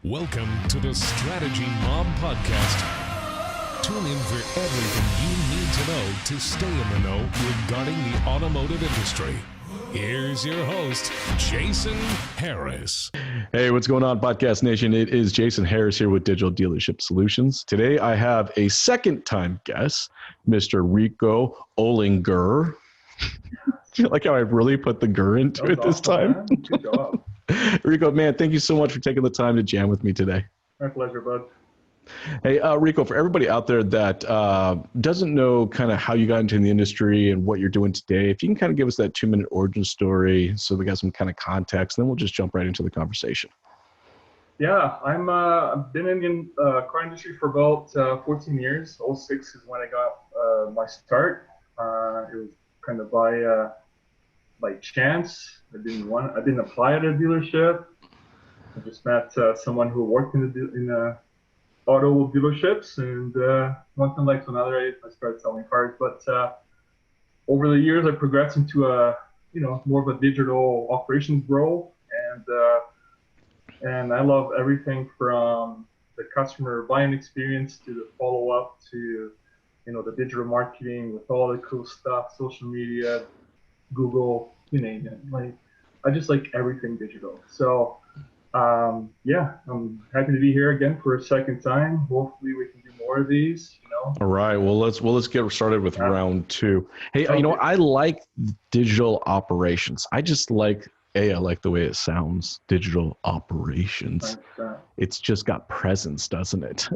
Welcome to the Strategy Mob Podcast. Tune in for everything you need to know to stay in the know regarding the automotive industry. Here's your host, Jason Harris. Hey, what's going on, Podcast Nation? It is Jason Harris here with Digital Dealership Solutions. Today, I have a second-time guest, Mr. Rico Olinger. I feel like how I really put the "gur" into it this time. Man. Good job. Rico, man, thank you so much for taking the time to jam with me today. My pleasure, bud. Hey, Rico, for everybody out there that doesn't know kind of how you got into the industry and what you're doing today, if you can kind of give us that 2-minute origin story so we got some kind of context, then we'll just jump right into the conversation. Yeah, I've been in the car industry for about 14 years. 06 is when I got my start. It was kind of by chance. I didn't apply at a dealership. I just met someone who worked in auto dealerships, and one thing led to another. I started selling cars, but over the years, I progressed into more of a digital operations role, and I love everything from the customer buying experience to the follow up to the digital marketing with all the cool stuff, social media, Google, you name it. Like, I just like everything digital. So yeah, I'm happy to be here again for a second time. Hopefully we can do more of these, All right. Well, let's get started with round two. Hey, I like digital operations. I just like I like the way it sounds, digital operations. It's just got presence, doesn't it?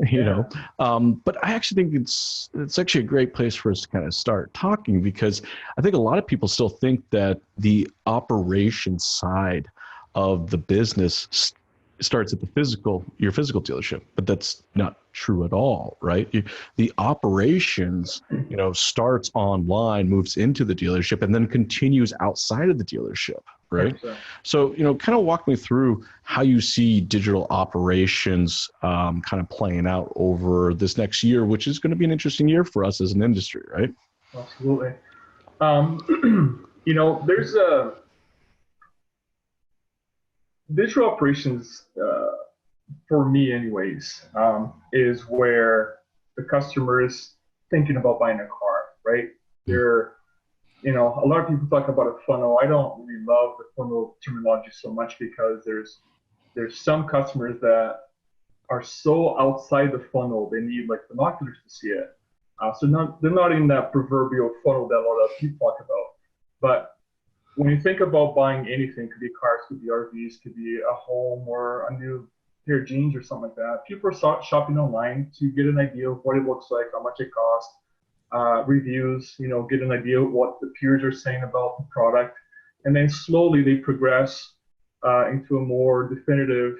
But I actually think it's actually a great place for us to kind of start talking, because I think a lot of people still think that the operations side of the business starts at your physical dealership, but that's not true at all, right? The operations, starts online, moves into the dealership, and then continues outside of the dealership, right? 100%. So, kind of walk me through how you see digital operations kind of playing out over this next year, which is going to be an interesting year for us as an industry, right? Absolutely. There's digital operations, for me anyways, is where the customer is thinking about buying a car, right? A lot of people talk about a funnel. I don't really love the funnel terminology so much, because there's some customers that are so outside the funnel, they need like binoculars to see it. So they're not in that proverbial funnel that a lot of people talk about. But when you think about buying anything, could be cars, could be RVs, could be a home or a new pair of jeans or something like that. People are shopping online to get an idea of what it looks like, how much it costs, reviews, get an idea of what the peers are saying about the product. And then slowly they progress into a more definitive,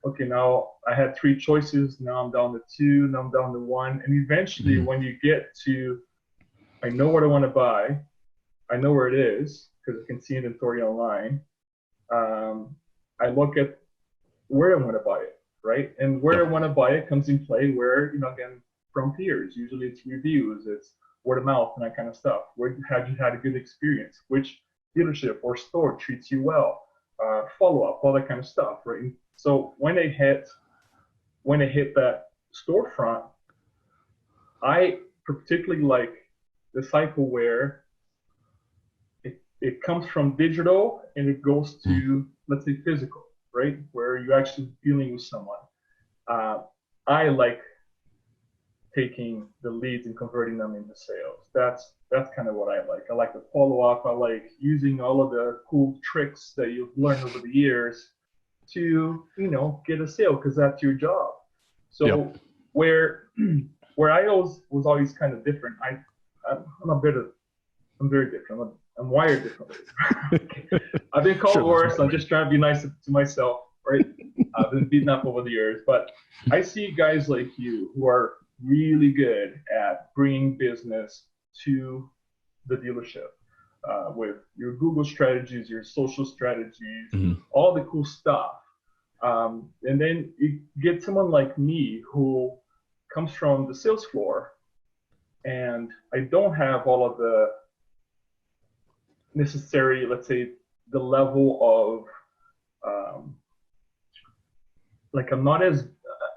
okay, now I had 3 choices, now I'm down to 2, now I'm down to 1. And eventually when you get to, I know what I want to buy, I know where it is, because I can see inventory online. I look at where I want to buy it, right? And where I want to buy it comes in play where, again, from peers. Usually it's reviews, it's word of mouth and that kind of stuff. Where have you had a good experience? Which dealership or store treats you well? Follow up, all that kind of stuff, right? And so when they hit that storefront, I particularly like the cycle where it comes from digital and it goes to, let's say, physical, right? Where you're actually dealing with someone. I like taking the leads and converting them into sales. That's kind of what I like. I like the follow up. I like using all of the cool tricks that you've learned over the years to, get a sale, because that's your job. So where I was always kind of different. I'm very different. I'm wired differently. I've been called worse. I'm just trying to be nice to myself, right? I've been beaten up over the years, but I see guys like you who are really good at bringing business to the dealership with your Google strategies, your social strategies, all the cool stuff. And then you get someone like me who comes from the sales floor, and I don't have all of the necessary, let's say, the level of like I'm not as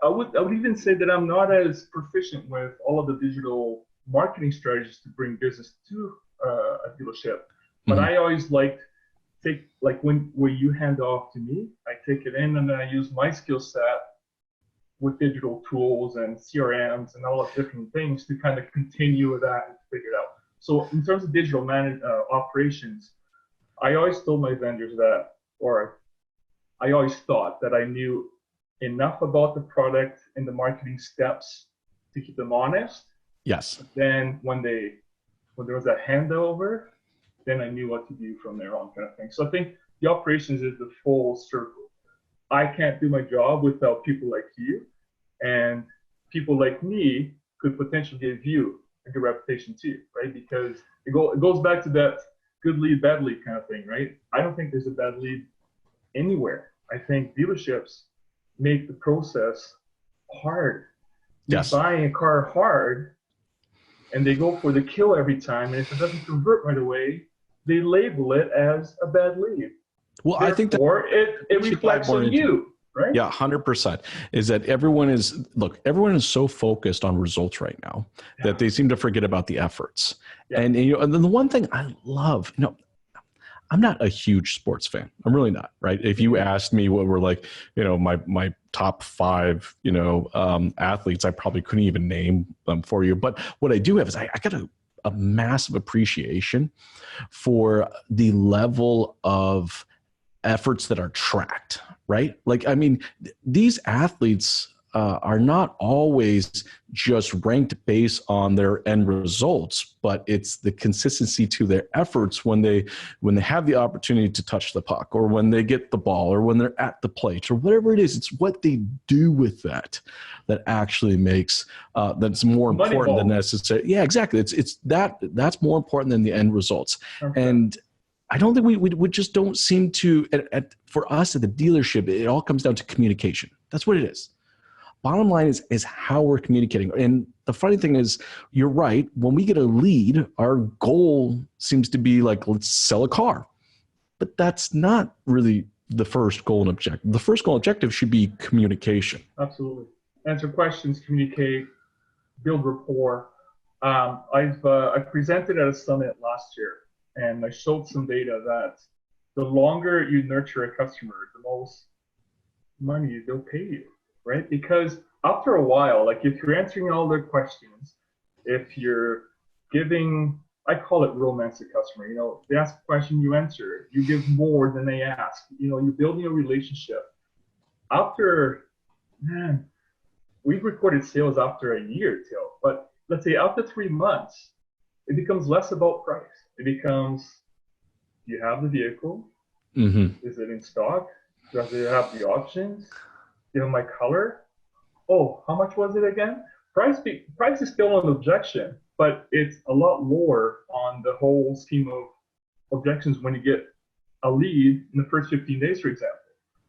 I would even say that I'm not as proficient with all of the digital marketing strategies to bring business to a dealership. But Mhm. I always take like when you hand off to me, I take it in and then I use my skill set with digital tools and CRMs and all of different things to kind of continue with that and figure it out. So in terms of digital operations, I always told my vendors that, or I always thought that I knew enough about the product and the marketing steps to keep them honest. Yes. Then when there was a handover, then I knew what to do from there on, kind of thing. So I think the operations is the full circle. I can't do my job without people like you, and people like me could potentially give you a good reputation too, right? Because it goes back to that good lead, bad lead kind of thing, right? I don't think there's a bad lead anywhere. I think dealerships make the process hard. Yes. Buying a car hard, and they go for the kill every time, and if it doesn't convert right away, they label it as a bad lead. Well, Therefore, I think that it reflects on you, right? Yeah, 100%. Is that everyone is so focused on results right now that they seem to forget about the efforts. Yeah. And and then the one thing I love, I'm not a huge sports fan. I'm really not, right? If you asked me what were like, my top 5, athletes, I probably couldn't even name them for you. But what I do have is I got a massive appreciation for the level of efforts that are tracked, right? Like, I mean, these athletes are not always just ranked based on their end results, but it's the consistency to their efforts when they have the opportunity to touch the puck, or when they get the ball, or when they're at the plate, or whatever it is. It's what they do with that actually makes that's more important than necessary. Yeah, exactly. That's more important than the end results. Okay. And I don't think we just don't seem to, for us at the dealership, it all comes down to communication. That's what it is. Bottom line is how we're communicating. And the funny thing is, you're right. When we get a lead, our goal seems to be like, let's sell a car. But that's not really the first goal and objective. The first goal and objective should be communication. Absolutely. Answer questions, communicate, build rapport. I presented at a summit last year, and I showed some data that the longer you nurture a customer, the most money they'll pay you, right? Because after a while, like if you're answering all their questions, if you're giving, I call it romance a customer, they ask a question, you answer, you give more than they ask, you're building a relationship. We've recorded sales after a year, Till, but let's say after 3 months, it becomes less about price. It becomes, do you have the vehicle? Mm-hmm. Is it in stock? Does it have the options? Do you have my color? Oh, how much was it again? Price is still an objection, but it's a lot lower on the whole scheme of objections when you get a lead in the first 15 days, for example.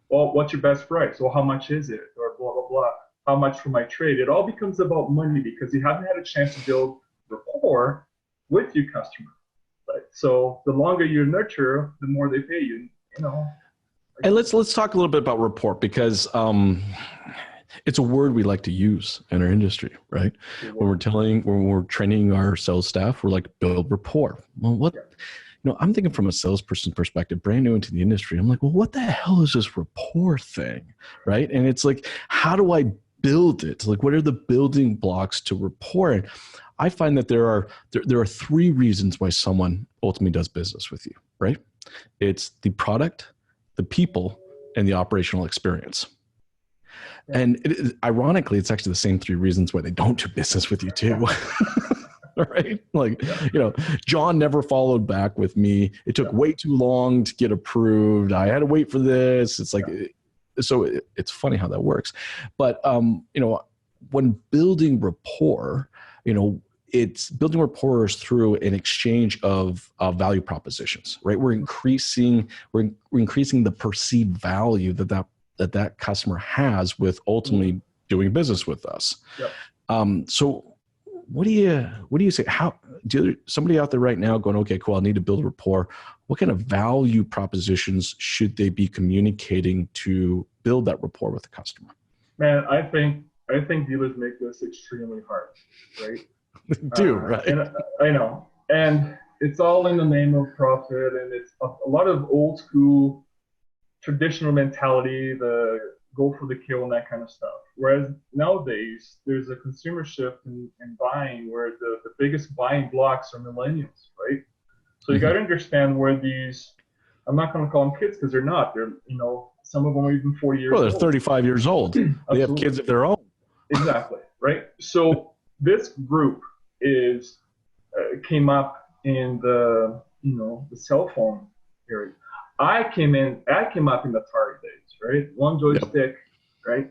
Well, what's your best price? Well, how much is it? Or blah, blah, blah. How much for my trade? It all becomes about money because you haven't had a chance to build rapport with your customer. Right? So the longer you nurture, the more they pay you. And let's talk a little bit about rapport, because it's a word we like to use in our industry, right? When we're training our sales staff, we're like, build rapport. Well, what? Yeah. I'm thinking from a salesperson perspective, brand new into the industry. I'm like, well, what the hell is this rapport thing, right? And it's like, how do I build it? Like, what are the building blocks to rapport? And I find that there are 3 reasons why someone ultimately does business with you, right? It's the product, the people, and the operational experience. Yeah. And ironically, it's actually the same 3 reasons why they don't do business with you too. Right? Like, John never followed back with me. It took way too long to get approved. I had to wait for this. It's like, so it's funny how that works. But, when building rapport, it's building rapport through an exchange of value propositions, right? We're increasing the perceived value that customer has with ultimately doing business with us. Yep. So what do you say? Somebody out there right now going, okay, cool, I need to build rapport. What kind of value propositions should they be communicating to build that rapport with the customer? Man, I think dealers make this extremely hard, right? Do right. And I know, and it's all in the name of profit, and it's a lot of old school, traditional mentality, the go for the kill and that kind of stuff. Whereas nowadays, there's a consumer shift in buying where the biggest buying blocks are millennials, right? So you got to understand where these, I'm not going to call them kids because they're not. They're, some of them are even 40 years old. Well, they're 35 years old. They have kids of their own. Exactly, right? So this group came up in the cell phone area. I came up in the Atari days, right? One joystick, right?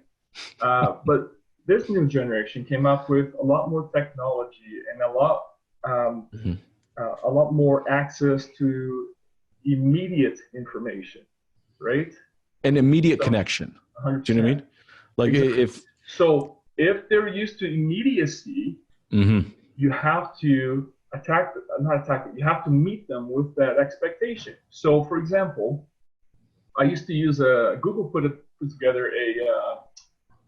But this new generation came up with a lot more technology and a lot more access to immediate information, right? An immediate connection. 100%. Do you know what I mean? Like if they're used to immediacy, you have to you have to meet them with that expectation. So, for example, I used to use Google put together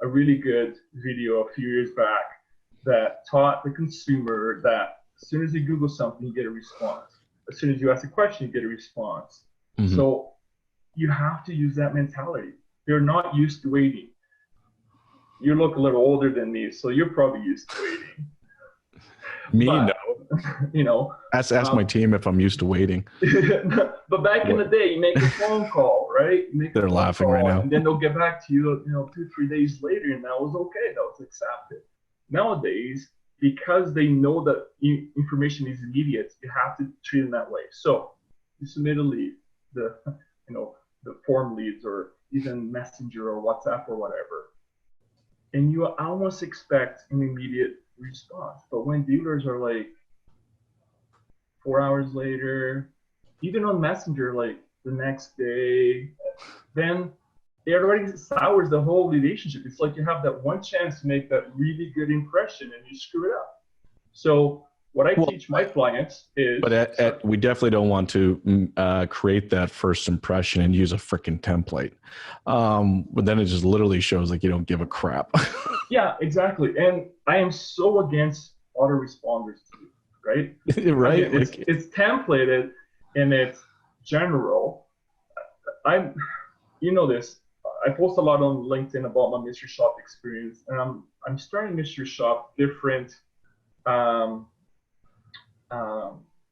a really good video a few years back that taught the consumer that as soon as you Google something, you get a response. As soon as you ask a question, you get a response. So you have to use that mentality. They're not used to waiting. You look a little older than me, so you're probably used to waiting. Me, but, no. Ask my team if I'm used to waiting. But back in the day, you make a phone call, right? They're laughing right now. And then they'll get back to you, 2-3 days later, and that was okay. That was accepted. Nowadays, because they know that information is immediate, you have to treat it that way. So you submit a lead, the form leads, or even Messenger or WhatsApp or whatever, and you almost expect an immediate response. But when dealers are like 4 hours later, even on Messenger, like the next day, then it already sours the whole relationship. It's like you have that one chance to make that really good impression and you screw it up. So what I teach my clients is... But we definitely don't want to create that first impression and use a freaking template. But then it just literally shows like you don't give a crap. Yeah, exactly. And I am so against autoresponders too, right? Right? I mean, it's templated and it's general. This. I post a lot on LinkedIn about my mystery shop experience, and I'm starting mystery shop different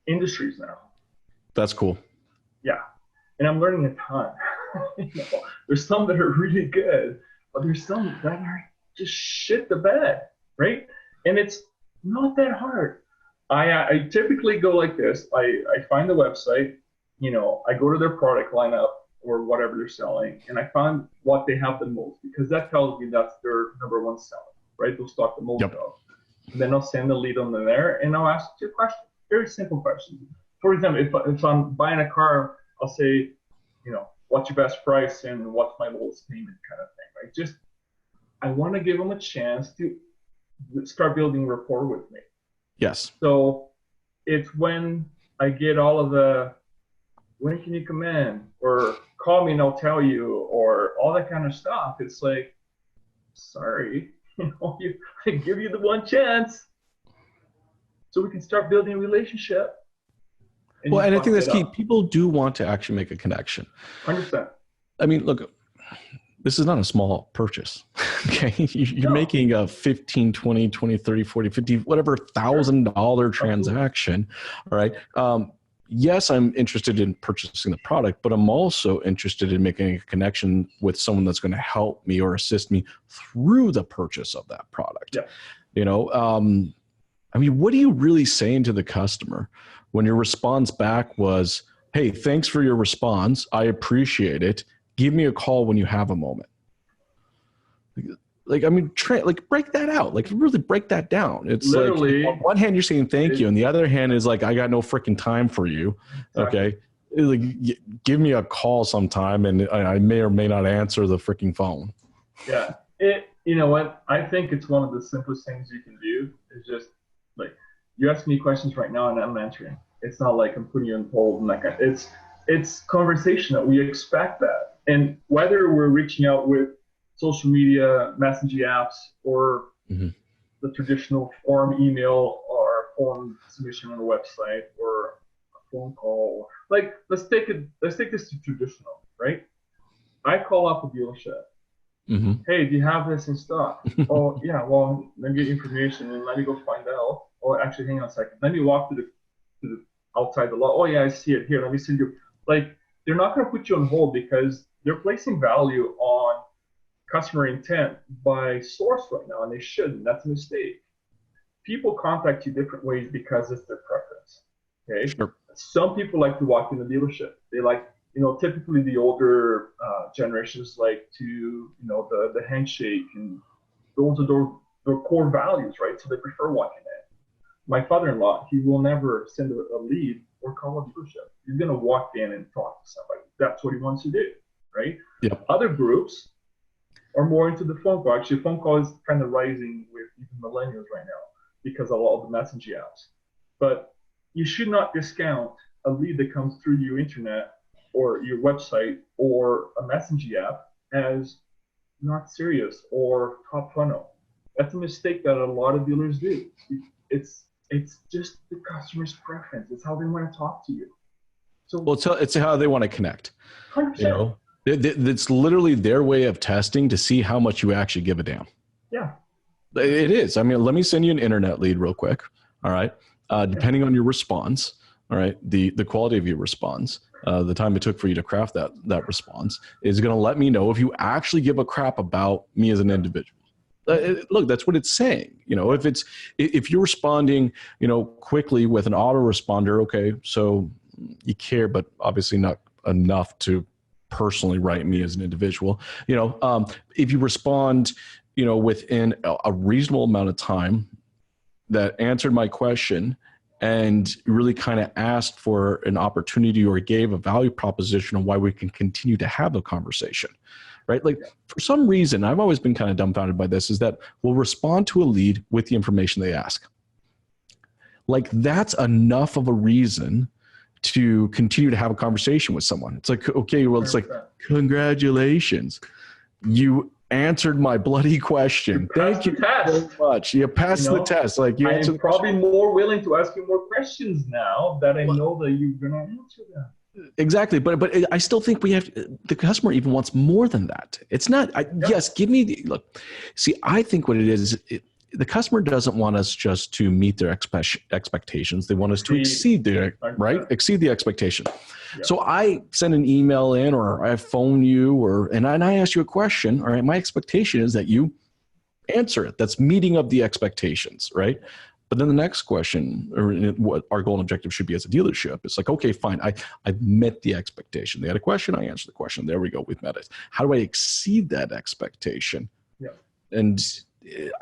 industries now. That's cool. Yeah, and I'm learning a ton. There's some that are really good, but there's some that are just shit the bed, right? And it's not that hard. I typically go like this. I find the website, I go to their product lineup or whatever they're selling, and I find what they have the most, because that tells me that's their number one seller, right? They'll stock the most of. And then I'll send the lead on there, and I'll ask 2 questions, very simple questions. For example, if I'm buying a car, I'll say, what's your best price and what's my lowest payment kind of thing, right? I want to give them a chance to start building rapport with me. Yes. So it's when I get all of the, when can you come in? Or call me and I'll tell you, or all that kind of stuff. It's like, sorry, I give you the one chance so we can start building a relationship. And I think that's key. People do want to actually make a connection. 100%. I mean, look, this is not a small purchase. Okay. You're making a 15, 20, 20, 30, 40, 50, whatever $1,000 transaction. All right. Yes, I'm interested in purchasing the product, but I'm also interested in making a connection with someone that's going to help me or assist me through the purchase of that product. Yeah. I mean, what are you really saying to the customer when your response back was, hey, thanks for your response. I appreciate it. Give me a call when you have a moment. Like, I mean, break that out. Like, really break that down. It's literally, like, on one hand, you're saying thank you. And the other hand is like, I got no freaking time for you. Exactly. Okay. Like, give me a call sometime and I may or may not answer the freaking phone. Yeah. You know what? I think it's one of the simplest things you can do is just like, you ask me questions right now and I'm answering. It's not like I'm putting you on hold and like, it's conversational. We expect that. And whether we're reaching out with social media, messaging apps, or the traditional form email or form submission on a website or a phone call. Like, let's take this to traditional, right? I call up a dealership. Hey, do you have this in stock? Oh, yeah, well, let me get information and let me go find out. Oh, actually, hang on a second. Let me walk to the outside the lot. Oh, yeah, I see it. Here, let me send you. Like, they're not going to put you on hold because they're placing value on customer intent by source right now, and they shouldn't. That's a mistake. People contact you different ways because it's their preference. Okay. Sure. Some people like to walk in the dealership. They like, typically the older generations like to, the handshake, and those are their core values, right? So they prefer walking in. My father-in-law, he will never send a lead or call a dealership. He's going to walk in and talk to somebody. That's what he wants to do, right? Yep. Other groups are more into the phone call. Actually, phone call is kind of rising with even millennials right now because of all the messaging apps. But you should not discount a lead that comes through your internet or your website or a messaging app as not serious or top funnel. That's a mistake that a lot of dealers do. It's just the customer's preference. It's how they want to talk to you. So, well, it's how they want to connect. 100%. It's literally their way of testing to see how much you actually give a damn. Yeah. It is. I mean, let me send you an internet lead real quick. All right. Depending on your response, all right, the quality of your response, the time it took for you to craft that response is going to let me know if you actually give a crap about me as an individual. Look, that's what it's saying. If you're responding, quickly with an autoresponder, okay, so you care, but obviously not enough to personally write me as an individual. If you respond, within a reasonable amount of time that answered my question and really kind of asked for an opportunity or gave a value proposition on why we can continue to have a conversation. Right? Like, for some reason, I've always been kind of dumbfounded by this, is that we'll respond to a lead with the information they ask. Like, that's enough of a reason to continue to have a conversation with someone. It's like, okay, well, it's like, congratulations. You answered my bloody question. Thank you so much. You passed the test. Like, I'm probably more willing to ask you more questions now that I know that you're going to answer them. Exactly. But I still think the customer even wants more than that. It's not, yes, give me look, see, I think what it is, the customer doesn't want us just to meet their expectations. They want us to exceed the expectation. Yeah. So I send an email in, or I phone you, and I ask you a question. All right. My expectation is that you answer it. That's meeting of the expectations. Right. But then the next question, or what our goal and objective should be as a dealership, it's like, okay, fine. I've met the expectation. They had a question. I answered the question. There we go. We've met it. How do I exceed that expectation? Yeah. And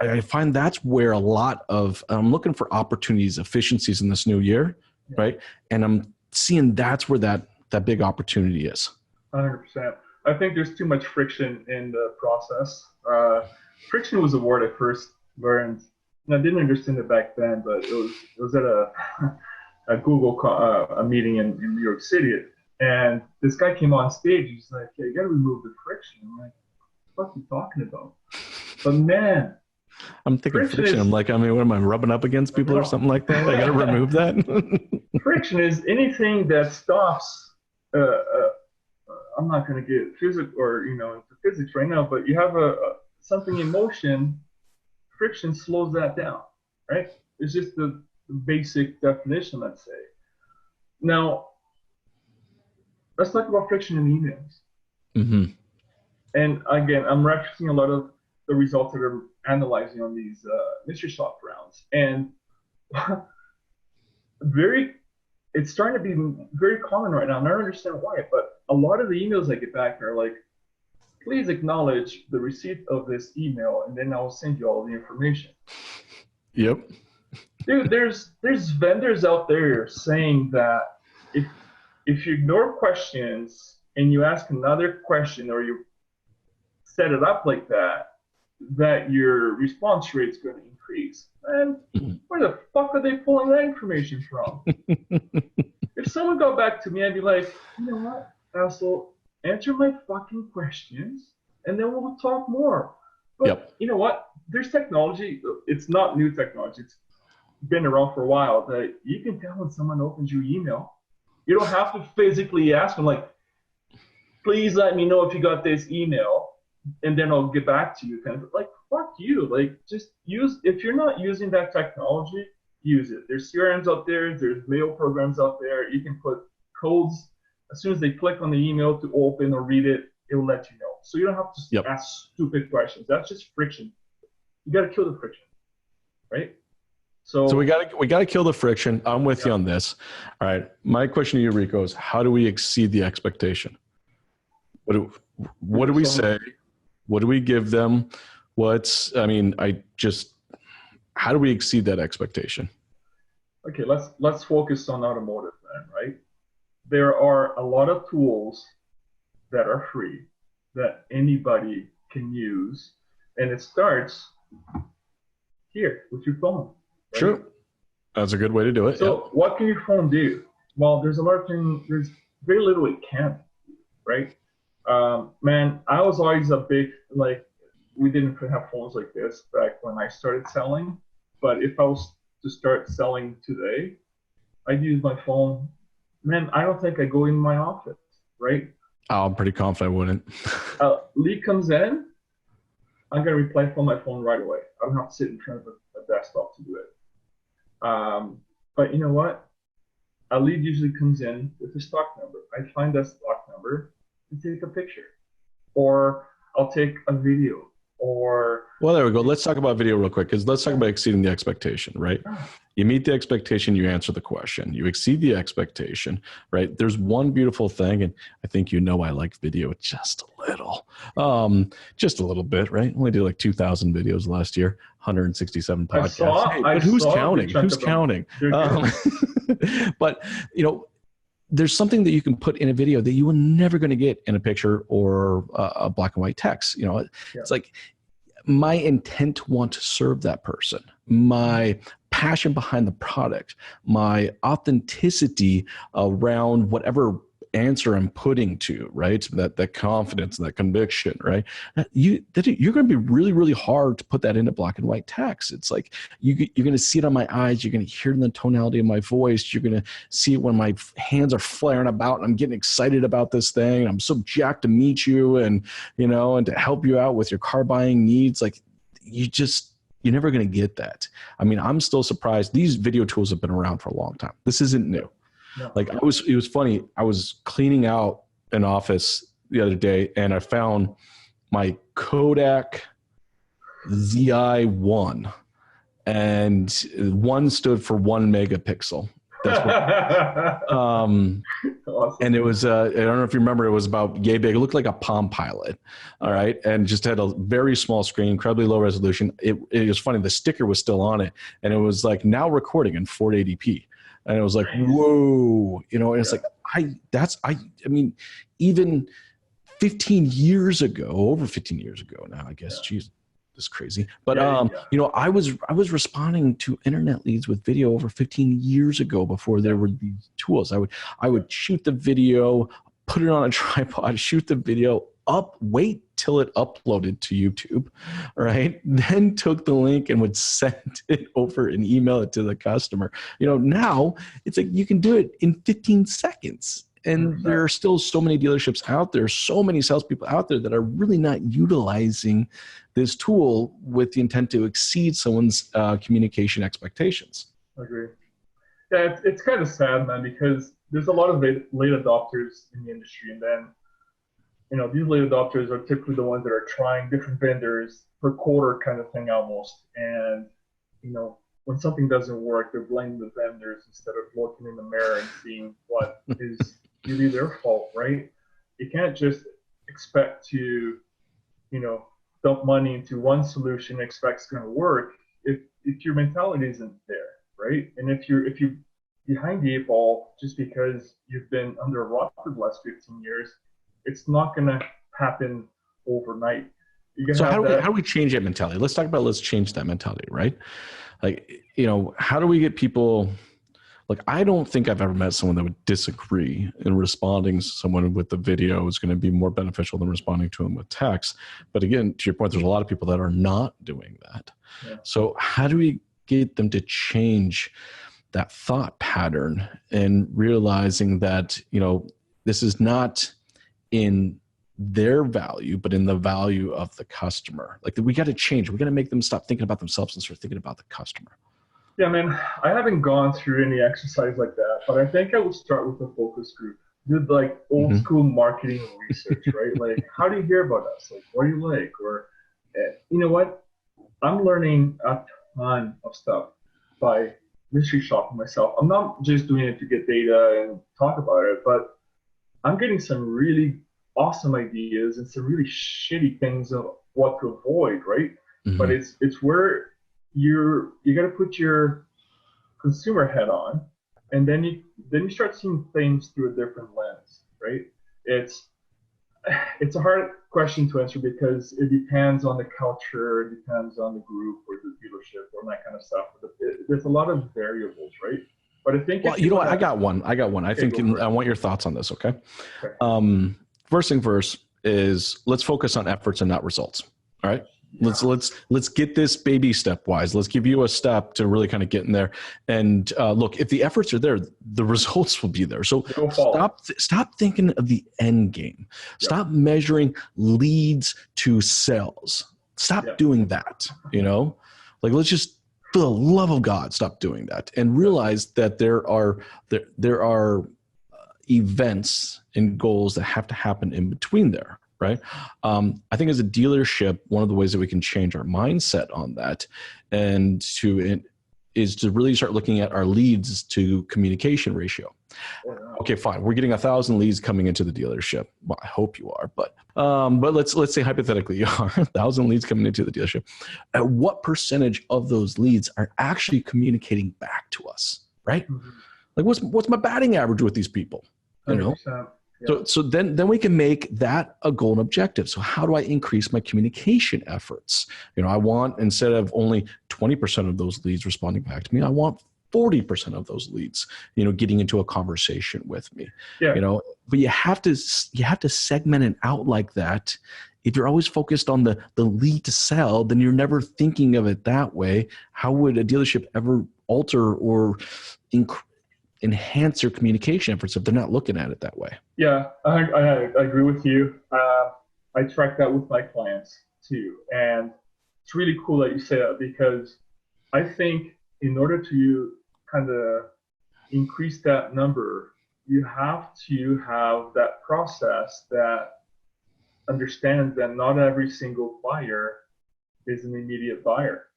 I find that's where a lot of, I'm looking for opportunities, efficiencies in this new year. Yeah. Right. And I'm seeing that's where that big opportunity is. 100%. I think there's too much friction in the process. Friction was a word I first learned. And I didn't understand it back then, but it was at a Google a meeting in New York City, and this guy came on stage. He's like, "Yeah, you got to remove the friction." I'm like, "What are you talking about?" But man, I'm thinking friction. I'm like, what am I rubbing up against people or something like that? I got to remove that. Friction is anything that stops. I'm not going to get physics or into physics right now, but you have something in motion. Friction slows that down, right? It's just the basic definition, let's say. Now, let's talk about friction in emails. Mm-hmm. And again, I'm referencing a lot of the results that I'm analyzing on these mystery shop rounds. And it's starting to be very common right now. And I don't understand why, but a lot of the emails I get back are like, please acknowledge the receipt of this email, and then I'll send you all the information. Yep. Dude, there's vendors out there saying that if you ignore questions and you ask another question, or you set it up like that your response rate's going to increase. And where the fuck are they pulling that information from? If someone got back to me, I'd be like, you know what, asshole? Answer my fucking questions, and then we'll talk more. But you know what? There's technology. It's not new technology. It's been around for a while that you can tell when someone opens your email. You don't have to physically ask them, like, please let me know if you got this email, and then I'll get back to you. Kind of like, fuck you. Like, just use, if you're not using that technology, use it. There's CRMs out there. There's mail programs out there. You can put codes. As soon as they click on the email to open or read it, it will let you know. So you don't have to ask stupid questions. That's just friction. You got to kill the friction, right? So we got to kill the friction. I'm with you on this. All right. My question to you, Rico, is how do we exceed the expectation? What do we say? What do we give them? How do we exceed that expectation? Okay, let's focus on automotive then, right? There are a lot of tools that are free that anybody can use, and it starts here with your phone. Right? Sure, that's a good way to do it. So what can your phone do? Well, there's a lot of things. There's very little it can't do, right? Man, I was always a big, like, we didn't have phones like this back when I started selling, but if I was to start selling today, I'd use my phone. Man, I don't think I go in my office, right? Oh, I'm pretty confident I wouldn't. Lead comes in, I'm going to reply from my phone right away. I don't have to sit in front of a desktop to do it. But you know what? A lead usually comes in with a stock number. I find that stock number and take a picture. Or I'll take a video. Well, there we go. Let's talk about video real quick, because let's talk about exceeding the expectation, right? You meet the expectation, you answer the question. You exceed the expectation, right? There's one beautiful thing, and I think I like video just a little bit, right? Only did like 2,000 videos last year, 167 podcasts. But who's counting? Who's counting? But, there's something that you can put in a video that you are never going to get in a picture or a black and white text. It's like my intent to want to serve that person, my passion behind the product, my authenticity around whatever answer I'm putting to, right? That confidence and that conviction, right? You're going to be really, really hard to put that into black and white text. It's like you're going to see it on my eyes. You're going to hear it in the tonality of my voice. You're going to see it when my hands are flaring about and I'm getting excited about this thing. I'm so jacked to meet you and to help you out with your car buying needs. Like you're never going to get that. I mean, I'm still surprised. These video tools have been around for a long time. This isn't new. No. Like it was funny. I was cleaning out an office the other day and I found my Kodak ZI-1 and 1 stood for 1 megapixel. That's what, awesome. And it was, I don't know if you remember, it was about yay big. It looked like a Palm Pilot. All right. And just had a very small screen, incredibly low resolution. It was funny. The sticker was still on it and it was like now recording in 480p. And it was like, whoa, and it's like, I mean, even 15 years ago, over 15 years ago now, I guess, geez, this is crazy. But, I was responding to internet leads with video over 15 years ago before there were these tools. I would shoot the video, put it on a tripod, shoot the video wait till it uploaded to YouTube, right? Then took the link and would send it over and email it to the customer. Now it's like you can do it in 15 seconds. And there are still so many dealerships out there, so many salespeople out there that are really not utilizing this tool with the intent to exceed someone's communication expectations. I agree. Yeah, it's kind of sad, man, because there's a lot of late adopters in the industry, and then these late adopters are typically the ones that are trying different vendors per quarter kind of thing almost. And, when something doesn't work, they're blaming the vendors instead of looking in the mirror and seeing what is really their fault, right? You can't just expect to, dump money into one solution and expect it's going to work if your mentality isn't there, right? And if you're behind the 8 ball just because you've been under a rock for the last 15 years, it's not going to happen overnight. So how do we change that mentality? Let's talk about let's change that mentality, right? Like, how do we get people Like, I don't think I've ever met someone that would disagree in responding to someone with the video is going to be more beneficial than responding to them with text. But again, to your point, there's a lot of people that are not doing that. Yeah. So how do we get them to change that thought pattern and realizing that, this is not in their value, but in the value of the customer? Like, we got to change. We got to make them stop thinking about themselves and start thinking about the customer. Yeah, man, I haven't gone through any exercise like that, but I think I would start with a focus group. Do like old school marketing research, right? Like, how do you hear about us? Like, what do you like? Or, you know what? I'm learning a ton of stuff by mystery shopping myself. I'm not just doing it to get data and talk about it, but I'm getting some really awesome ideas and some really shitty things of what to avoid, right? But it's where you got to put your consumer head on, and then you start seeing things through a different lens, right? It's a hard question to answer because it depends on the culture, it depends on the group or the dealership or that kind of stuff. There's a lot of variables, right? But I think I got one. I think I want your thoughts on this. Okay. First thing first is let's focus on efforts and not results. All right. Yeah. Let's get this baby stepwise. Let's give you a step to really kind of get in there. And look, if the efforts are there, the results will be there. So stop thinking of the end game. Stop measuring leads to sales. Stop doing that. Like, let's just, for the love of God, stop doing that and realize that there are events and goals that have to happen in between there. Right. I think as a dealership, one of the ways that we can change our mindset on that is to really start looking at our leads to communication ratio. Okay, fine. We're getting 1,000 leads coming into the dealership. Well, I hope you are, but let's say hypothetically you are 1,000 leads coming into the dealership. At what percentage of those leads are actually communicating back to us? Right. Like, what's my batting average with these people? 100%. Yeah. So then we can make that a goal and objective. So how do I increase my communication efforts? I want, instead of only 20% of those leads responding back to me, I want 40% of those leads, getting into a conversation with me. Yeah. But you have to segment it out like that. If you're always focused on the lead to sell, then you're never thinking of it that way. How would a dealership ever alter or enhance their communication efforts if they're not looking at it that way? Yeah, I agree with you. I track that with my clients too. And it's really cool that you say that, because I think in order to kind of increase that number, you have to have that process that understands that not every single buyer is an immediate buyer.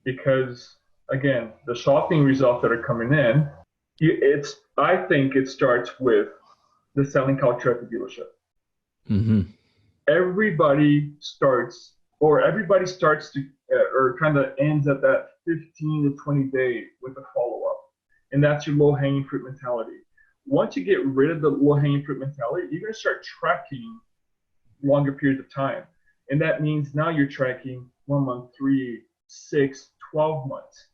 Because again, the shopping results that are coming in, I think it starts with the selling culture at the dealership. Everybody starts to, or kind of ends at that 15 to 20 day with a follow-up. And that's your low-hanging fruit mentality. Once you get rid of the low-hanging fruit mentality, you're going to start tracking longer periods of time. And that means now you're tracking 1 month, 3, 6, 12 months.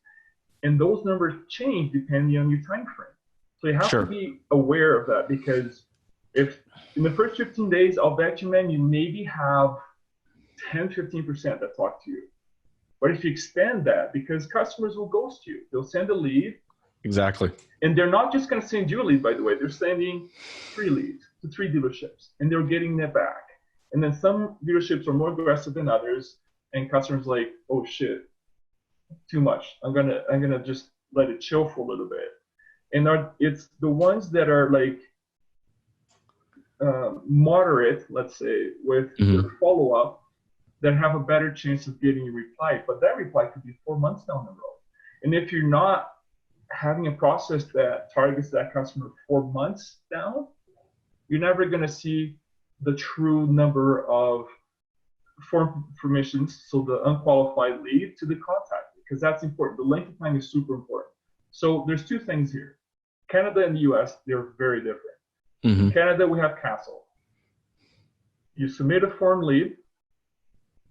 And those numbers change depending on your time frame. So you have to be aware of that, because if in the first 15 days, I'll bet you, man, you maybe have 10, 15% that talk to you. But if you extend that, because customers will ghost you, they'll send a lead. Exactly. And they're not just going to send you a lead, by the way. They're sending 3 leads to 3 dealerships, and they're getting that back. And then some dealerships are more aggressive than others, and customers like, oh shit, too much. I'm gonna just let it chill for a little bit. And it's the ones that are like moderate, let's say, with the follow-up, that have a better chance of getting a reply. But that reply could be 4 months down the road. And if you're not having a process that targets that customer 4 months down, you're never going to see the true number of form permissions, so the unqualified lead, to the contact, because that's important. The length of time is super important. So there's 2 things here. Canada and the US, they're very different. In Canada, we have Castle. You submit a form lead,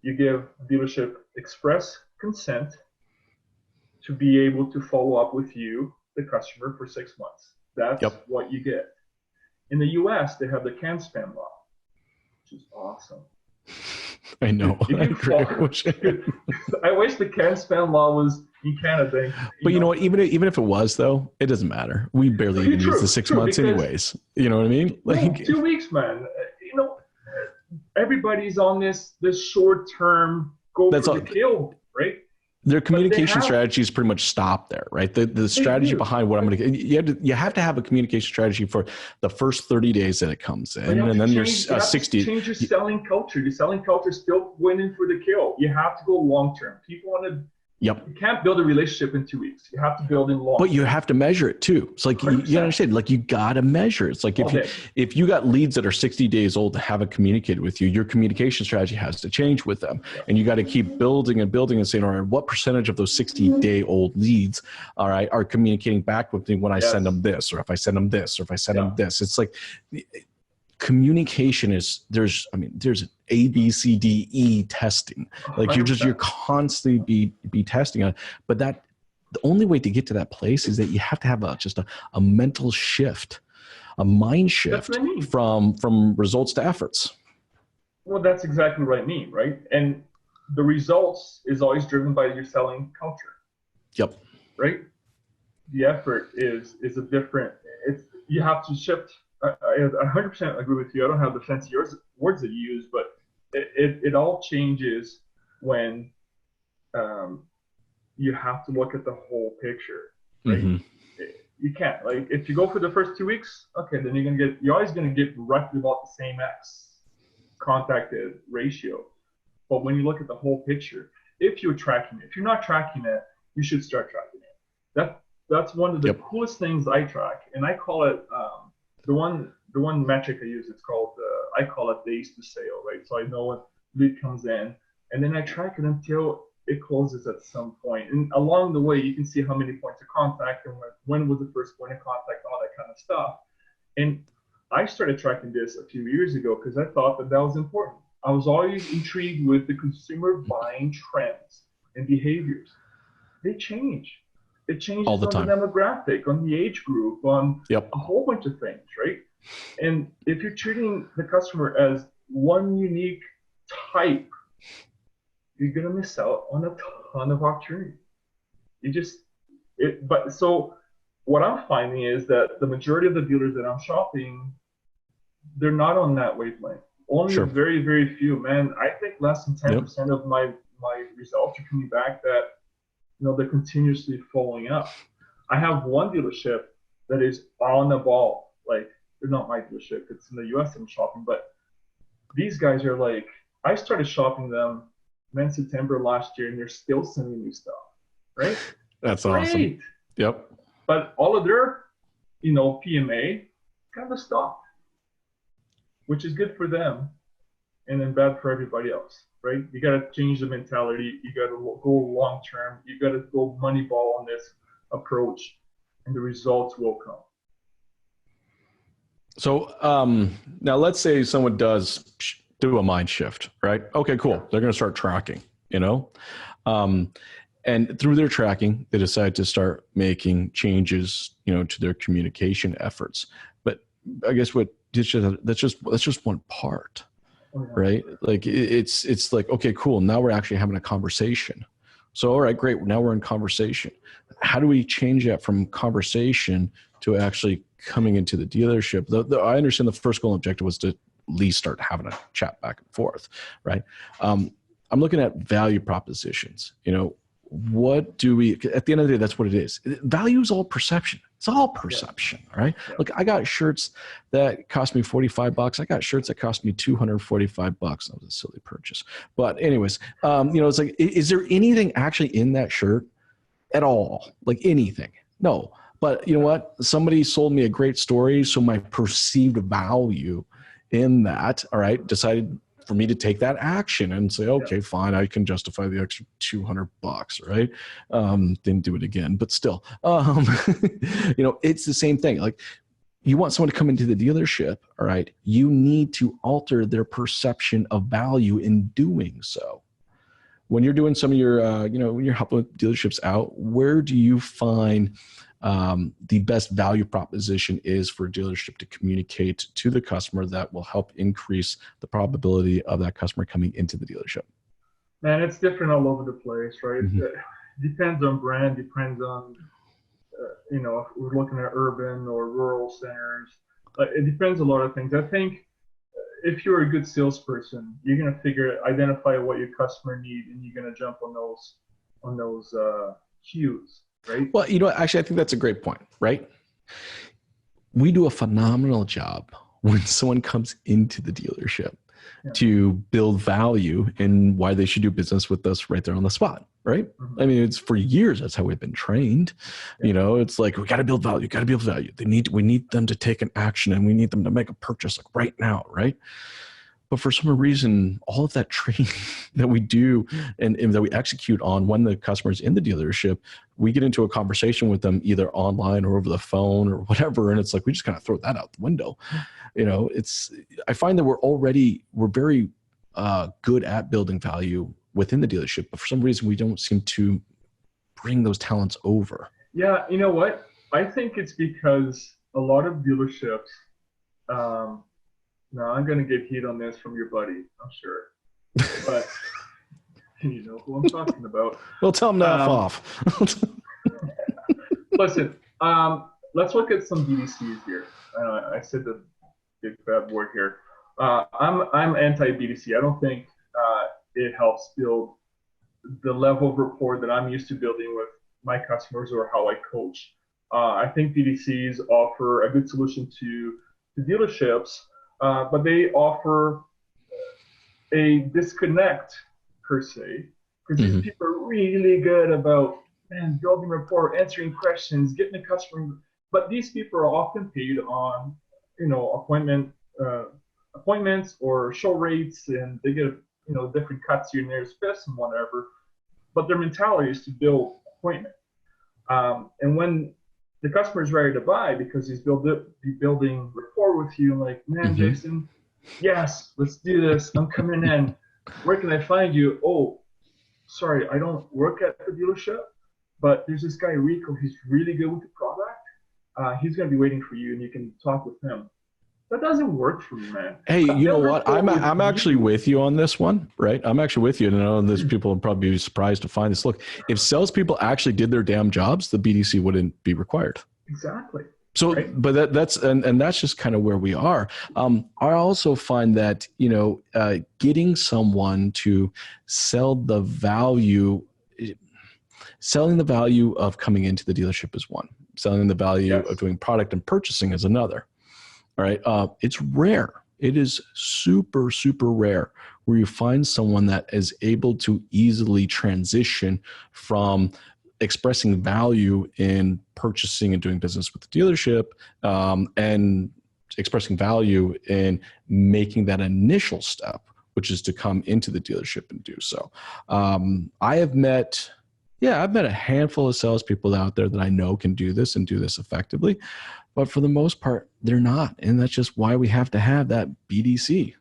you give dealership express consent to be able to follow up with you the customer for 6 months. That's Yep. what you get. In the US, they have the can spam law, which is awesome. I know. If you I wish the can spam law was in Canada. But you know what? Even if it was, though, it doesn't matter. We barely even use the 6 months anyways. You know what I mean? Like 2 weeks, man. You know, everybody's on this short-term go for the kill, right? Their communication strategy is pretty much stopped there, right? The strategy behind what I'm going to you have to have a communication strategy for the first 30 days that it comes in, and then there's 60. Change your selling culture. Your selling culture is still winning for the kill. You have to go long term. People want to. Yep. You can't build a relationship in 2 weeks. You have to build in long. But you have to measure it too. It's like you understand. Like you got to measure. It's like if you got leads that are 60 days old that haven't communicated with you, your communication strategy has to change with them, and you got to keep building and building and saying, all right, what percentage of those 60-day-old leads, all right, are communicating back with me when I send them this, or if I send them this, or if I send them this. It's like communication is there's an A, B, C, D, E testing. Like you're constantly be testing on it. But the only way to get to that place is that you have to have just a mental shift, a mind shift from results to efforts. Well, that's exactly what I mean, right? And the results is always driven by your selling culture. Yep. Right? The effort is a different, you have to shift. I 100% agree with you. I don't have the fancy words that you use, but it all changes when you have to look at the whole picture. Right? Mm-hmm. You can't, like, if you go for the first 2 weeks, okay, then you're always going to get roughly about the same X contacted ratio. But when you look at the whole picture, if you're tracking it, if you're not tracking it, you should start tracking it. That's one of the coolest things I track, and I call it. The one metric I use, it's called, I call it days to sale, right? So I know when lead comes in, and then I track it until it closes at some point. And along the way, you can see how many points of contact and when was the first point of contact, all that kind of stuff. And I started tracking this a few years ago because I thought that was important. I was always intrigued with the consumer buying trends and behaviors. They change. It changes all the time. On the demographic, on the age group, on a whole bunch of things, right? And if you're treating the customer as one unique type, you're gonna miss out on a ton of opportunity. So what I'm finding is that the majority of the dealers that I'm shopping, they're not on that wavelength. Only very, very few, man. I think less than 10% of my results are coming back that, they're continuously following up. I have one dealership that is on the ball. Like, they're not my dealership. It's in the US I'm shopping. But these guys are like, I started shopping them in September last year, and they're still sending me stuff, right? That's awesome. Yep. But all of their, PMA kind of stopped, which is good for them and then bad for everybody else. Right? You got to change the mentality. You got to go long term. You got to go money ball on this approach, and the results will come. So now let's say someone does do a mind shift, right? Okay, cool. They're going to start tracking, and through their tracking, they decide to start making changes, to their communication efforts. But I guess that's just one part. Right? Like it's like, okay, cool. Now we're actually having a conversation. So, all right, great. Now we're in conversation. How do we change that from conversation to actually coming into the dealership? I understand the first goal and objective was to at least start having a chat back and forth. Right. I'm looking at value propositions, what do we, at the end of the day, that's what it is. Value is all perception. It's all perception, right? Yeah. Look, I got shirts that cost me $45. I got shirts that cost me $245. That was a silly purchase. But anyways, it's like, is there anything actually in that shirt at all? Like anything? No. But you know what? Somebody sold me a great story. So my perceived value in that, all right, decided for me to take that action and say, okay, fine, I can justify the extra $200, right? Didn't do it again, but still, it's the same thing. Like, you want someone to come into the dealership, all right, you need to alter their perception of value in doing so. When you're doing some of your, when you're helping dealerships out, where do you find the best value proposition is for a dealership to communicate to the customer that will help increase the probability of that customer coming into the dealership. Man, it's different all over the place, right? Mm-hmm. It depends on brand, depends on, if we're looking at urban or rural centers. It depends a lot of things. I think if you're a good salesperson, you're going to identify what your customer needs, and you're going to jump on those cues, right? Well, actually, I think that's a great point, right? We do a phenomenal job when someone comes into the dealership to build value in why they should do business with us right there on the spot, right? Mm-hmm. I mean, it's for years, that's how we've been trained. Yeah. It's like, we got to build value, we need them to take an action, and we need them to make a purchase like right now, right? But for some reason, all of that training that we do and that we execute on when the customer's in the dealership, we get into a conversation with them either online or over the phone or whatever. And it's like, we just kind of throw that out the window. I find that we're very good at building value within the dealership, but for some reason we don't seem to bring those talents over. Yeah. You know what? I think it's because a lot of dealerships, now, I'm going to get heat on this from your buddy, I'm sure. But you know who I'm talking about. Well, tell him to F off. Listen, let's look at some BDCs here. I said the big bad word here. I'm anti-BDC. I don't think it helps build the level of rapport that I'm used to building with my customers or how I coach. I think BDCs offer a good solution to dealerships, but they offer a disconnect per se, because these people are really good about building rapport, answering questions, getting the customer. But these people are often paid on appointments or show rates, and they get different cuts here and there, spiffs and whatever. But their mentality is to build appointment, and when the customer is ready to buy because he's building rapport with you, like, man, Jason, yes, let's do this. I'm coming in. Where can I find you? Oh, sorry, I don't work at the dealership, but there's this guy, Rico. He's really good with the product. He's going to be waiting for you, and you can talk with him. That doesn't work for me, man. Hey, you know what? I'm actually with you on this one, right? I'm actually with you. And I know there's people will probably be surprised to find this. Look, if salespeople actually did their damn jobs, the BDC wouldn't be required. Exactly. So, right? But that's just kind of where we are. I also find that, getting someone to selling the value of coming into the dealership is one. Selling the value of doing product and purchasing is another. All right. It's rare. It is super, super rare where you find someone that is able to easily transition from expressing value in purchasing and doing business with the dealership, and expressing value in making that initial step, which is to come into the dealership and do so. I've met a handful of salespeople out there that I know can do this and do this effectively. But for the most part, they're not. And that's just why we have to have that BDC.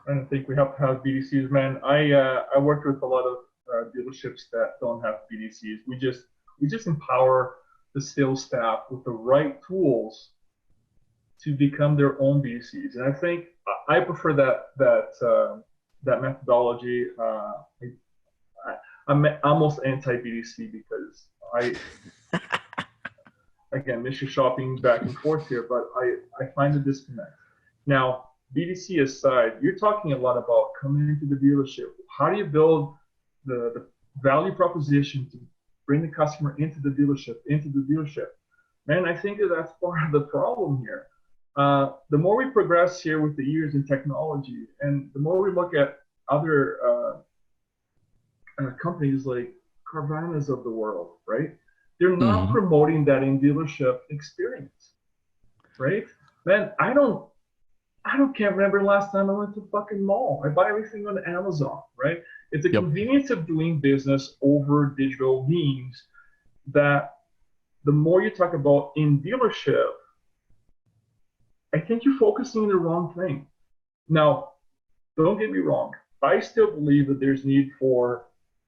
I don't think we have to have BDCs, man. I worked with a lot of dealerships that don't have BDCs. We just empower the sales staff with the right tools to become their own BDCs. And I think I prefer that methodology. I'm almost anti-BDC because again, Mr. Shopping back and forth here, but I find the disconnect. Now, BDC aside, you're talking a lot about coming into the dealership. How do you build the value proposition to bring the customer into the dealership? Man, I think that's part of the problem here. The more we progress here with the years in technology, and the more we look at other companies like Carvana's of the world, right? They're not promoting that in dealership experience, right? Man, I can't remember the last time I went to a fucking mall. I buy everything on Amazon, right? It's the convenience of doing business over digital means that the more you talk about in dealership, I think you're focusing on the wrong thing. Now, don't get me wrong. I still believe that there's need for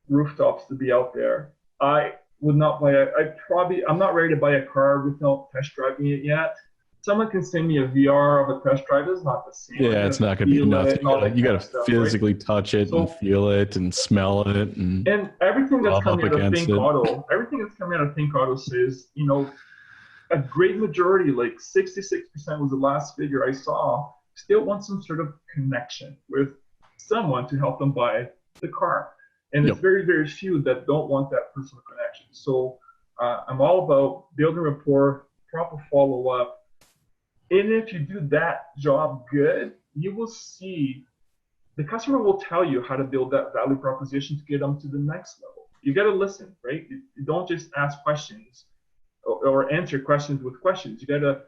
rooftops to be out there. would not buy I'm not ready to buy a car without test driving it yet. Someone can send me a VR of a test drive. It's not the same. Yeah, it's not going to be nothing. You got to physically touch it and feel it and smell it and everything that's coming out of Think it. Auto, everything that's coming out of Think Auto says, you know, a great majority, like 66% was the last figure I saw, still want some sort of connection with someone to help them buy the car. And it's very, very few that don't want that personal connection. So I'm all about building rapport, proper follow-up. And if you do that job good, you will see the customer will tell you how to build that value proposition to get them to the next level. You got to listen, right? You don't just ask questions or answer questions with questions. You got to,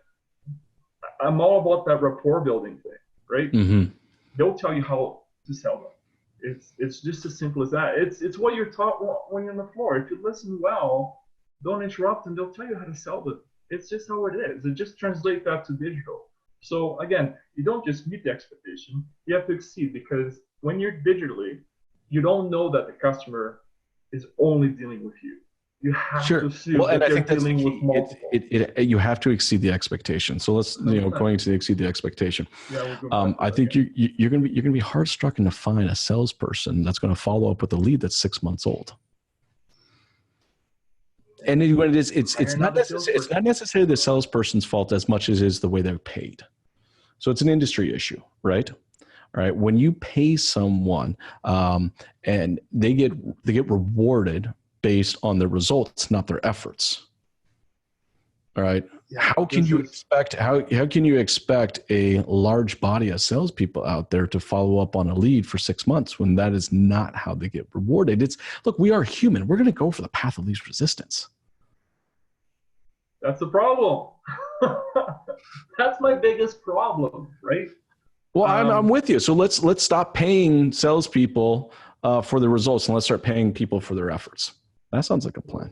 I'm all about that rapport building thing, right? Mm-hmm. They'll tell you how to sell them. It's just as simple as that. It's what you're taught when you're on the floor. If you listen well, don't interrupt, and they'll tell you how to sell them. It's just how it is. It just translates that to digital. So again, you don't just meet the expectation, you have to exceed, because when you're digitally, you don't know that the customer is only dealing with you. You have to assume that they're dealing with multiple. You have to exceed the expectation. So let's, going to exceed the expectation. I think you're going to be hard struck to find a salesperson that's going to follow up with a lead that's 6 months old. And what it is, it's not necessarily the salesperson's fault as much as it is the way they're paid. So it's an industry issue, right? All right. When you pay someone and they get rewarded based on their results, not their efforts. All right. Yeah, how can you expect a large body of salespeople out there to follow up on a lead for 6 months when that is not how they get rewarded? Look, we are human. We're going to go for the path of least resistance. That's the problem. That's my biggest problem, right? Well, I'm with you. So let's stop paying salespeople for the results and let's start paying people for their efforts. That sounds like a plan.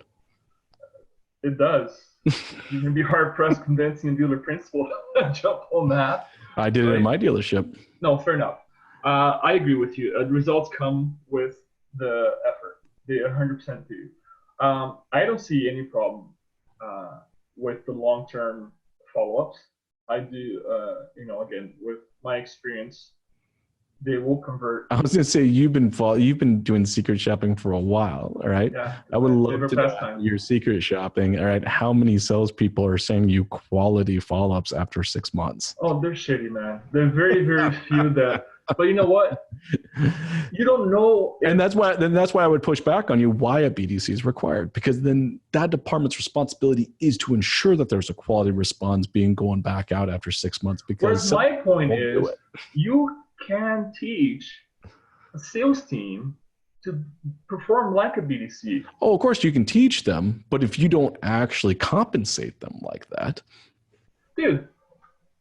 It does. You can be hard pressed convincing a dealer principal to jump on that. I did it in my dealership. No, fair enough. I agree with you. The results come with the effort. They 100% do. I don't see any problem with the long-term follow-ups. I do, again, with my experience, they will convert. I was going to say, you've been doing secret shopping for a while, all right? Yeah, I would love to know your secret shopping, all right? How many salespeople are sending you quality follow-ups after 6 months? Oh, they're shitty, man. They're very, very few that. But you know what? You don't know. And that's why I would push back on you why a BDC is required, because then that department's responsibility is to ensure that there's a quality response being going back out after 6 months. Because my point is, you can teach a sales team to perform like a BDC. Oh, of course you can teach them, but if you don't actually compensate them like that. Dude,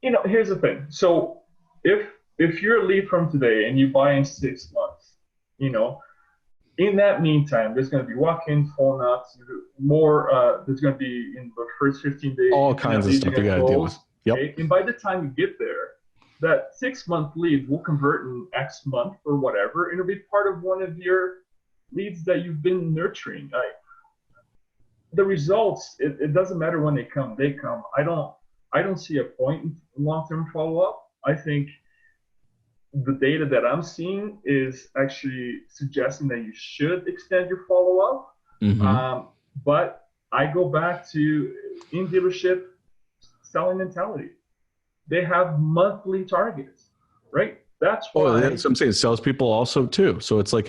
here's the thing. So if you're a lead from today and you buy in 6 months, in that meantime, there's going to be walk-ins, phone ups, more. There's going to be in the first 15 days. All kinds of stuff you got to deal with. Yep. Okay? And by the time you get there, that 6 month lead will convert in X month or whatever, and it'll be part of one of your leads that you've been nurturing. The results, it doesn't matter when they come. I don't see a point in long-term follow-up. I think the data that I'm seeing is actually suggesting that you should extend your follow-up. Mm-hmm. But I go back to in dealership selling mentality. They have monthly targets, right? That's why. Oh, that's what I'm saying. Salespeople also too. So it's like,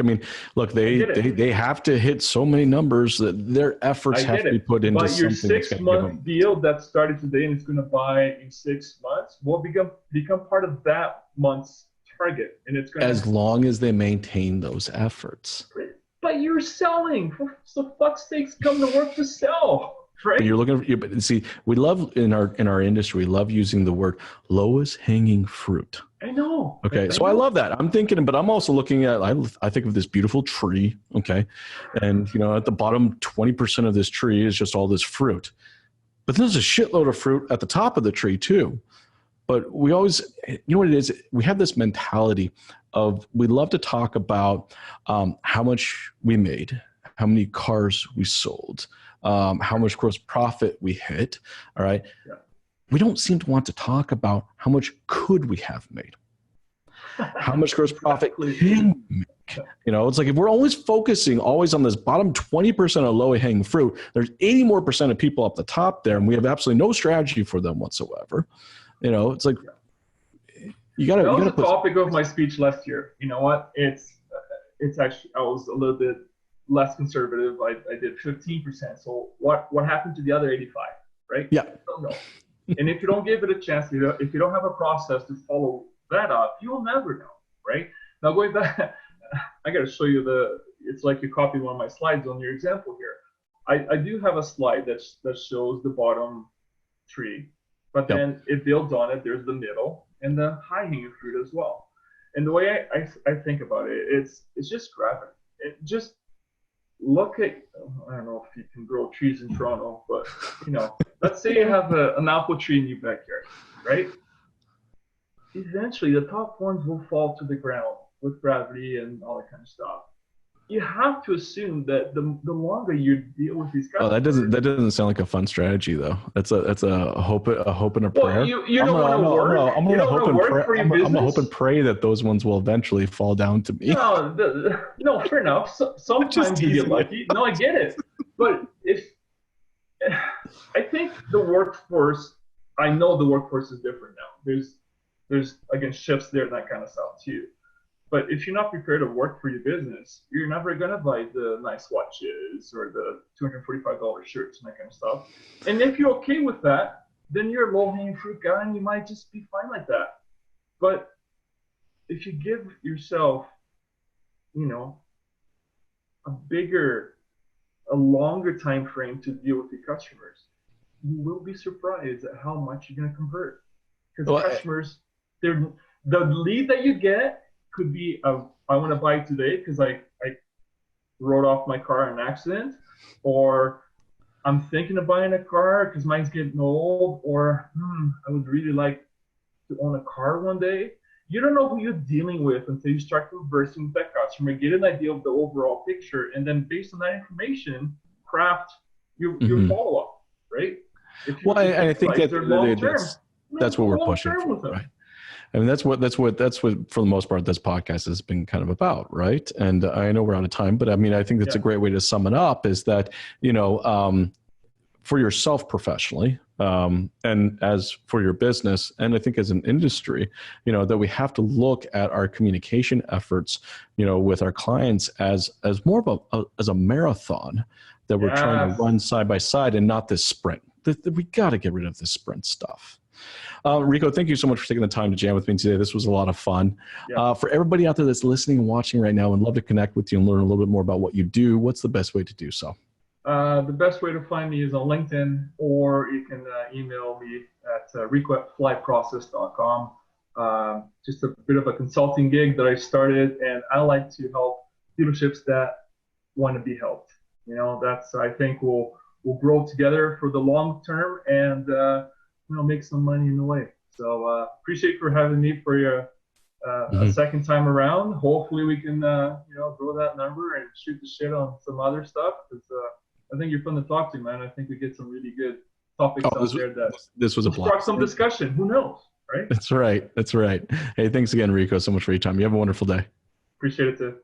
look, they have to hit so many numbers that their efforts have to be put into but something. But your 6 month deal that started today and it's going to buy in 6 months will become part of that month's target, and it's going as long as they maintain those efforts. But you're selling, for fuck's sakes, come to work to sell. Right. But you're looking for, see, we love in our industry, we love using the word lowest hanging fruit. I know. Okay. So I love that. I'm thinking, but I'm also looking at, I think of this beautiful tree. Okay. And at the bottom, 20% of this tree is just all this fruit, but there's a shitload of fruit at the top of the tree too. But we always, what it is? We have this mentality of, we love to talk about how much we made, how many cars we sold, how much gross profit we hit. All right. Yeah. We don't seem to want to talk about how much could we have made, how much gross profit can we make. You know, it's like if we're always focusing always on this bottom 20% of low-hanging fruit, there's 80% more of people up the top there, and we have absolutely no strategy for them whatsoever. You know, it's like you gotta. That was you the gotta put, topic of my speech last year. You know what? It's actually I was a little bit less conservative. I did 15%. So what happened to the other 85%? Right? Yeah. I don't know. And if you don't give it a chance, if you don't have a process to follow that up, you'll never know. Right? Now going back. I got to show you it's like you copied one of my slides on your example here. I do have a slide that shows the bottom tree, but then it builds on it. There's the middle and the high hanging fruit as well. And the way I think about it, it's just gravity. Just look at, I don't know if you can grow trees in Toronto, but you know, let's say you have an apple tree in your backyard, right? Eventually the top ones will fall to the ground with gravity and all that kind of stuff. You have to assume that the longer you deal with these guys. Oh, that doesn't sound like a fun strategy though. That's a hope and a prayer. Well, you don't want to work. I'm gonna hope and pray that those ones will eventually fall down to me. No, fair enough. Sometimes you get lucky. No, I get it. But I think the workforce, I know the workforce is different now. There's again shifts there and that kind of stuff too. But if you're not prepared to work for your business, you're never going to buy the nice watches or the $245 shirts and that kind of stuff. And if you're okay with that, then you're a low-hanging fruit guy and you might just be fine like that. But if you give yourself, you know, a longer time frame to deal with your customers, you will be surprised at how much you're going to convert. Because customers, the lead that you get could be I want to buy today because I wrote off my car in an accident, or I'm thinking of buying a car because mine's getting old, or I would really like to own a car one day. You don't know who you're dealing with until you start conversing with that customer, get an idea of the overall picture, and then based on that information, craft your follow-up, right? I think that's what we're pushing for, right? I mean, that's what for the most part, this podcast has been kind of about, right? And I know we're out of time, but I mean, I think that's a great way to sum it up is that, you know, for yourself professionally, and as for your business, and I think as an industry, you know, that we have to look at our communication efforts, you know, with our clients as more of as a marathon that we're trying to run side by side and not this sprint. We got to get rid of this sprint stuff. Rico, thank you so much for taking the time to jam with me today. This was a lot of fun. Yeah. For everybody out there that's listening and watching right now and love to connect with you and learn a little bit more about what you do, what's the best way to do so? The best way to find me is on LinkedIn, or you can email me at rico@flyprocess.com. Just a bit of a consulting gig that I started, and I like to help dealerships that want to be helped. You know, that's, I think we'll grow together for the long term and you know, make some money in the way. So appreciate you for having me for your a second time around. Hopefully we can you know, grow that number and shoot the shit on some other stuff, because I think you're fun to talk to, man. I think we get some really good topics out there that this was a spark some discussion. Who knows, right? That's right. Hey, thanks again, Rico, so much for your time. You have a wonderful day. Appreciate it too.